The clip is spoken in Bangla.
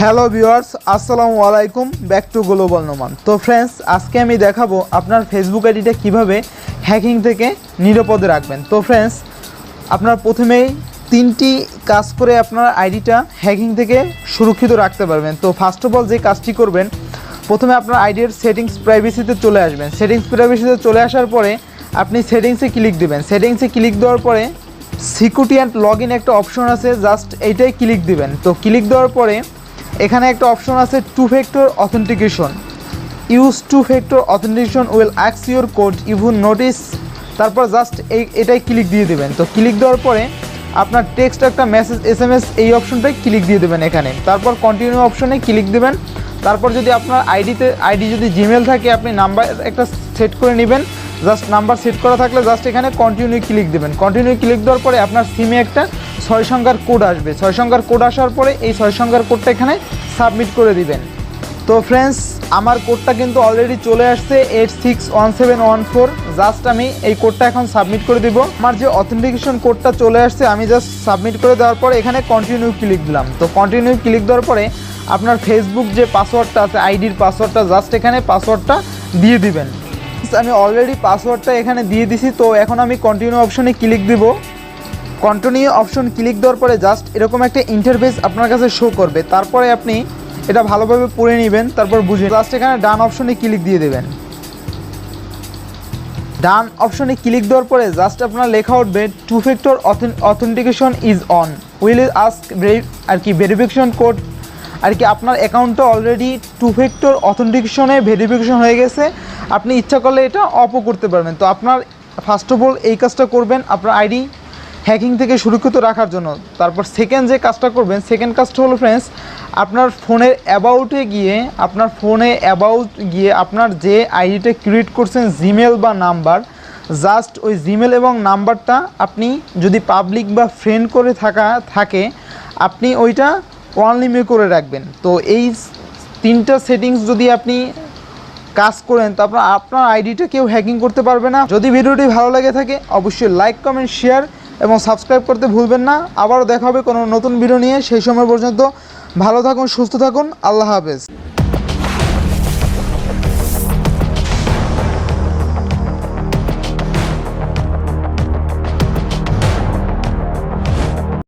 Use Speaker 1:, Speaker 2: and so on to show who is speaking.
Speaker 1: হ্যালো ভিউয়ার্স, আসসালামু আলাইকুম, ব্যাক টু গ্লোবাল নোমান। তো ফ্রেন্ডস, আজকে আমি দেখাবো আপনার ফেসবুক আইডিটা কিভাবে হ্যাকিং থেকে নিরাপদে রাখবেন। তো ফ্রেন্ডস, আপনার প্রথমেই তিনটি কাজ করে আপনার আইডিটা হ্যাকিং থেকে সুরক্ষিত রাখতে পারবেন। তো ফার্স্ট অফ অল যে কাজটি করবেন, প্রথমে আপনার আইডির সেটিংস প্রাইভেসিতে চলে আসবেন। সেটিংস প্রাইভেসিতে চলে আসার পরে আপনি সেটিংসে ক্লিক দেবেন। সেটিংসে ক্লিক দেওয়ার পরে সিকিউরিটি অ্যান্ড লগ ইন একটা অপশন আছে, জাস্ট এইটাই ক্লিক দিবেন। তো ক্লিক দেওয়ার পরে এখানে একটা অপশন আছে two factor authentication. Use two factor authentication will অ্যাক্স ইউর কোড ইউ নোটিস। তারপর জাস্ট এটাই ক্লিক দিয়ে দেবেন। তো ক্লিক দেওয়ার পরে আপনার টেক্সট একটা মেসেজ SMS এই অপশনটাই ক্লিক দিয়ে দেবেন এখানে। তারপর কন্টিনিউ অপশনে ক্লিক দেবেন। তারপর যদি আপনার আইডি যদি জিমেল থাকে, আপনি নাম্বার একটা সেট করে নেবেন। জাস্ট নাম্বার সেট করা থাকলে জাস্ট এখানে কন্টিনিউ ক্লিক দেবেন। কন্টিনিউ ক্লিক দেওয়ার পরে আপনার সিমে একটা 6 সংখ্যার কোড আসবে। 6 সংখ্যার কোড আসার পরে এই 6 সংখ্যার কোডটা এখানে সাবমিট করে দিবেন। তো ফ্রেন্ডস, আমার কোডটা কিন্তু অলরেডি চলে আসছে 861714। জাস্ট আমি এই কোডটা এখন সাবমিট করে দিব। আমার যে অথেন্টিকেশন কোডটা চলে আসছে, আমি জাস্ট সাবমিট করে দেওয়ার পরে এখানে কন্টিনিউ ক্লিক দিলাম। তো কন্টিনিউ ক্লিক দেওয়ার পরে আপনার ফেসবুক যে পাসওয়ার্ডটা আছে, আইডির পাসওয়ার্ডটা জাস্ট এখানে পাসওয়ার্ডটা দিয়ে দিবেন। আমি অলরেডি পাসওয়ার্ডটা এখানে দিয়ে দিছি। তো এখন আমি কন্টিনিউ অপশনে ক্লিক দিব। কন্টিনিউ অপশন ক্লিক দেওয়ার পরে জাস্ট এরকম একটা ইন্টারফেস আপনার কাছে শো করবে। তারপরে আপনি এটা ভালোভাবে পড়ে নেবেন, তারপর বুঝে জাস্ট এখানে ডান অপশনে ক্লিক দিয়ে দেবেন। ডান অপশনে ক্লিক দেওয়ার পরে জাস্ট আপনার লেখা উঠবে two factor authentication is on, will ask আর কি ভেরিফিকেশন কোড। আর কি আপনার অ্যাকাউন্টটা অলরেডি টু ফ্যাক্টর অথেন্টিকেশনে ভেরিফিকেশন হয়ে গেছে। আপনি ইচ্ছা করলে এটা অফও করতে পারবেন। তো আপনার ফার্স্ট অফ অল এই কাজটা করবেন আপনার আইডি হ্যাকিং থেকে সুরক্ষিত রাখার জন্য। তারপর সেকেন্ড যে কাজটা করবেন, সেকেন্ড কাজটা হলো ফ্রেন্ডস, আপনার ফোনের অ্যাবাউটে গিয়ে আপনার যে আইডিটা ক্রিয়েট করছেন জিমেল বা নাম্বার, জাস্ট ওই জিমেল এবং নাম্বারটা আপনি যদি পাবলিক বা ফ্রেন্ড করে থাকে আপনি ওইটা অনলিমিট করে রাখবেন। তো এই তিনটা সেটিংস যদি আপনি কাজ করেন, তো আপনার আইডিটা কেউ হ্যাকিং করতে পারবে না। যদি ভিডিওটি ভালো লাগে থাকে অবশ্যই লাইক, কমেন্ট, শেয়ার এবং সাবস্ক্রাইব করতে ভুলবেন না। আবারও দেখা হবে কোনো নতুন ভিডিও নিয়ে। সেই সময় পর্যন্ত ভালো থাকুন, সুস্থ থাকুন, আল্লাহ হাফেজ।